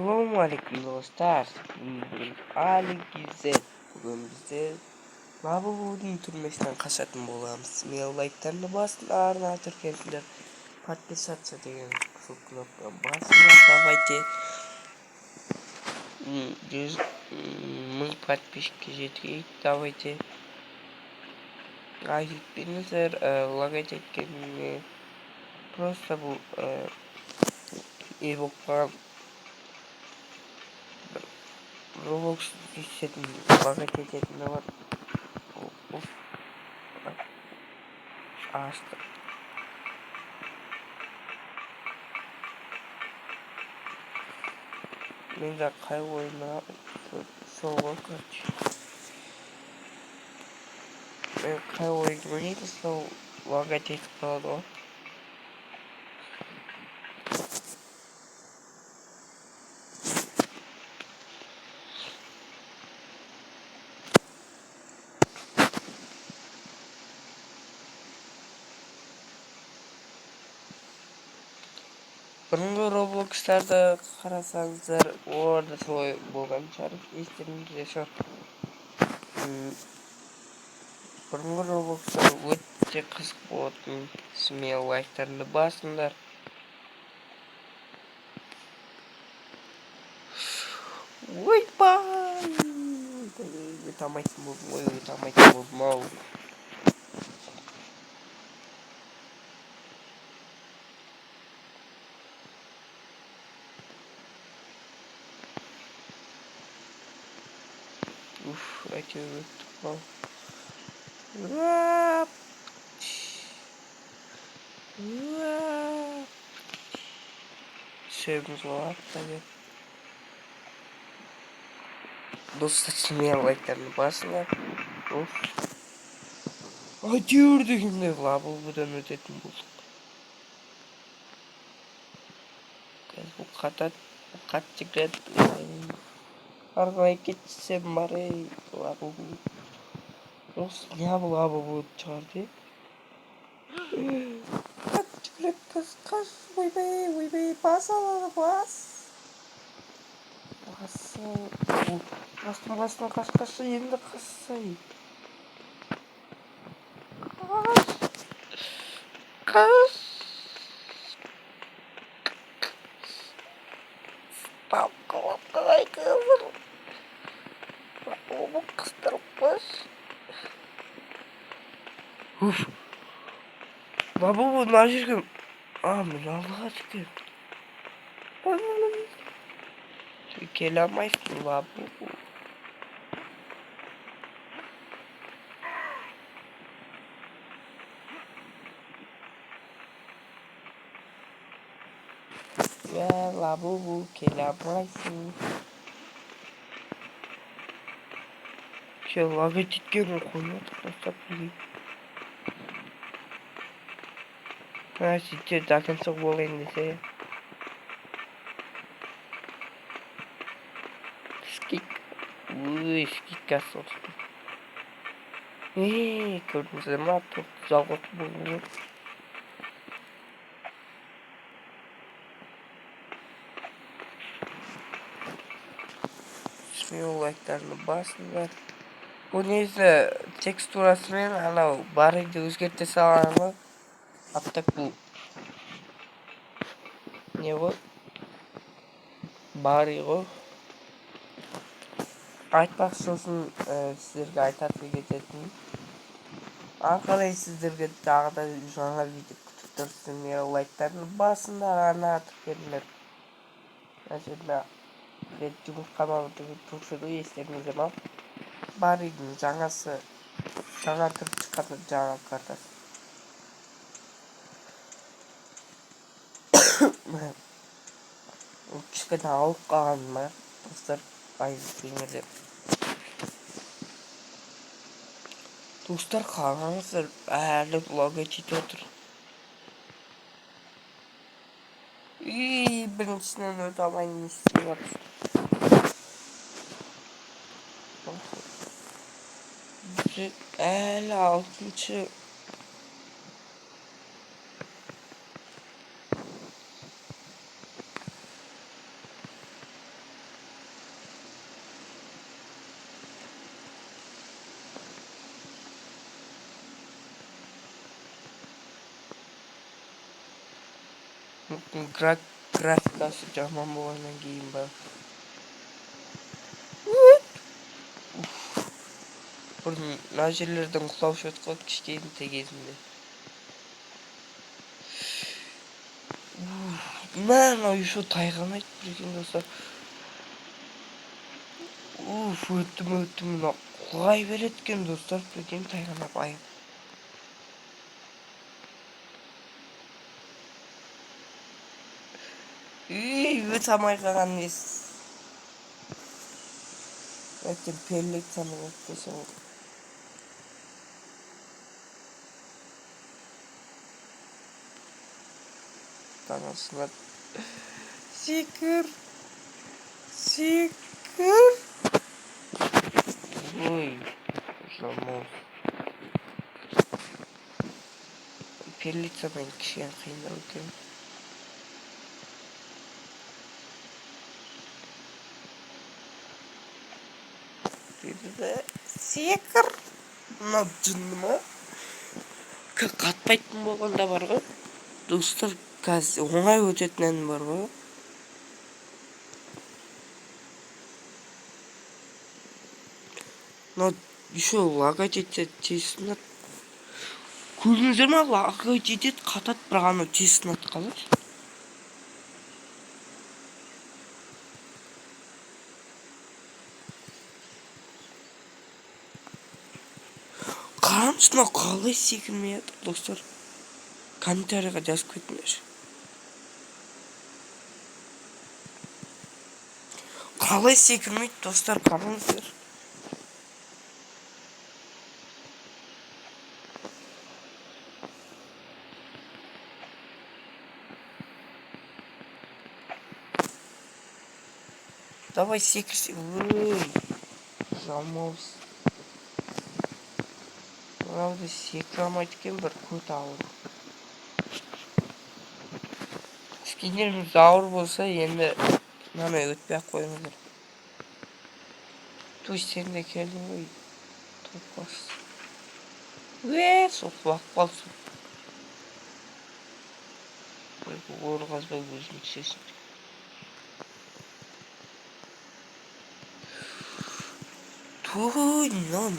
Assalomualaikum do'stlar. Ali Gizet. Bugun bizde Labubu'nun turmesinden kaçatın bolamiz. Meni like'larni basinglar, turkendiler. Подписаться degan knopkani basinglar. Давайте 100 1000 подписчикка жетейік. Давайте лайк беріңіздер. Лайк еткеніне просто бұл болып қалған Roblox düşseydim paket edecektim ne var? Of. Açtım. Ben de kaybolma soğuk kaç. Ben kaybolma neydi soğuk vakit etkiladı. Bұрынғы Roblox'larda қарасаңыздар орда солай болған шығар. Естеріңізде шығар. Бұрынғы Roblox'тар өте қызық болатын. Смело лайктарыңды басыңдар. Ойбай! Өтамайтын болдым ау. Әйтеуір өттік ау. Сөзіміз болады таге. Достар, смело лайктарыңды басыңдар. Әйтеуір дегенде Лабубудан өтетін болдық. Қазір бұл қат секрет. Арғылай кетсем бар ей Лабубу. Осы не бұл Лабубу шығарды? Қат секрет қас. Ойбай, бас алады, бас. Басын қасқашы енді қассай. Қас. Стап қалап қалай қазір. Лабубу қыстырып қаш. Лабубу мына жерге. Мен алдыға түкем. Келе алмайсың Лабубу. Лабубу келе алмайсың. Лага теткенін қойып тастап білейін. Сөйтсе до конца болайын десе. Скидка соқты. Көрдіңіздер ма? Торты жалғыз болуы. Смело лайктарыңды басыңдар. Бұл негізі текстурасымен анау барыйды өзгерте салғаны. Аттак бұл не ғой? Барый ғой. Айтпақшы сосын сіздерге айтатын кететін. Ақырай сіздерге тағы да жаңа видео күтіп тұрсын. Лайктарыңды басыңдар, ана тіркеліңдер. Мәселе мен жұмыртқа мамырды тұршыды естеріңізде ма? Барыйдың жаңасы, жаңа түріп шыққаны жаңа картасы. Кішкене ауып қалғаным ма? Достар, айызбеңіздер. Достар, қалғаныңыздар әлі блога жетіп отыр. Біріншісінен өте алмайын естіп отыр. Әлі 6-шы. Графикасы жаман болғаннан кейін ба. Бұрын мына жерлерден құлаушы отқа кішкентай кезімде. Мана еще тайған айтып бір екен достар. Өттім құлай береді екен достар. Бір екен тайған апайым. Өте амай қалған ес. Әттен перлек санығы өтпесе ол. Танасына секір. Ой, жалмау. Перлек санығы кішкен қиындау екен. Секір. Мына жынды қатпайтын болғанда бар ғой. Достар, қазір оңай өтетін ән бар ғой. Но еще лагать етеді, тесінат. Көрдіңіздер ма, лагать етеді, қатат, бірақ анау тесінат қалай. Қараңызшы, қалай секірмей жатыр, достар. Комментарийға жазып кетіңдер. Қалай секірмейді, достар, қараңыздар. Давай секірсе. Жалмауыз. Мынауды секіре алмайды екен, бір көт ауыр. Кішкенелеріміз ауыр болса, енді мынаны өтпей-ақ қойыңыздар. Туй, сен де келдің ғой. Топас. Соқпақ қалсын. Орғазбай өзім түсесін. Туй, мынау, не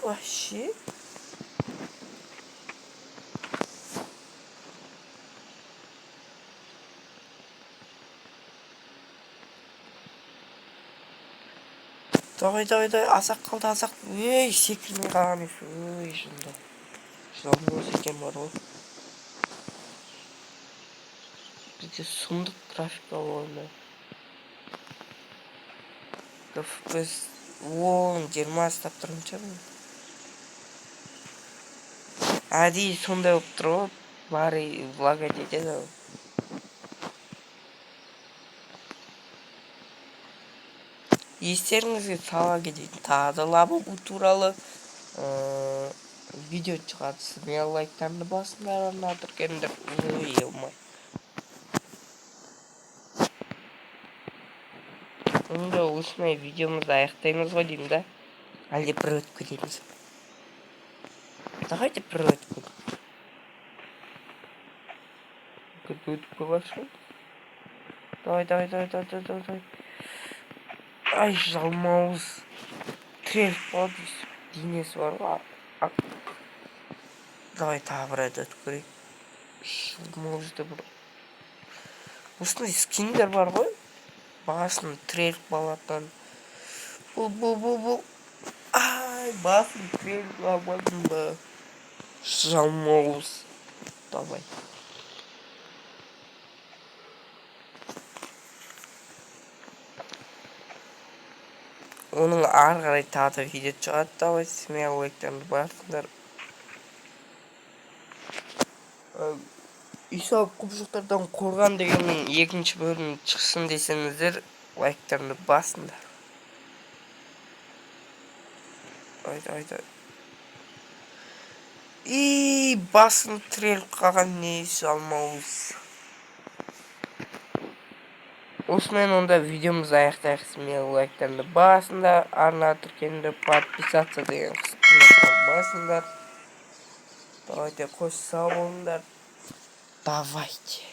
вообще? Давай, азақ қалды. Секірмей қалған еш. Жында. Жалмауыз екен бар ғой. Бізде сұмдық графика болғанда. FPS 10-20 стап тұрынша ма? Әдейі сондай болып тұр ғой. Бары лагать етеді. Естеріңізге сала кетейін, тағы лабубу туралы видео шығады. Сізге лайктарды басыңдар, ұнатыркендер. Елмай. Онда осындай видеомызды аяқтаймыз ғой деймін да. Әлде бір өтіп кетеміз. Давайте бір өтіп кетеміз. Өтіп қалашы. Давай. Ай, жалмауыз. Трелік болады. Денесі бар ғой. Давай тағы бір өтіп көрейік. Жалмауызды бір. Осындай скиндер бар ғой. Басын трелік балатан. Бұл. Ай, басын трелік балатан ба. Жалмауыз. Давай. Оның ары қарай тағы да видео шығады. Давай, сізге лайктарды басыңдар. Исап құбжықтардан қорған дегеннің екінші бөлімі шықсын десеңіздер, лайктарды басыңдар. Айда. Басын тіреліп қалған не жалмауыз. осымен онда видеомызды аяқтайық. Менің лайктарымды басыңдар, арна тіркеліңдер, подписаться деген қысқа басыңдар. Давайте қош сау болыңдар. Давайте.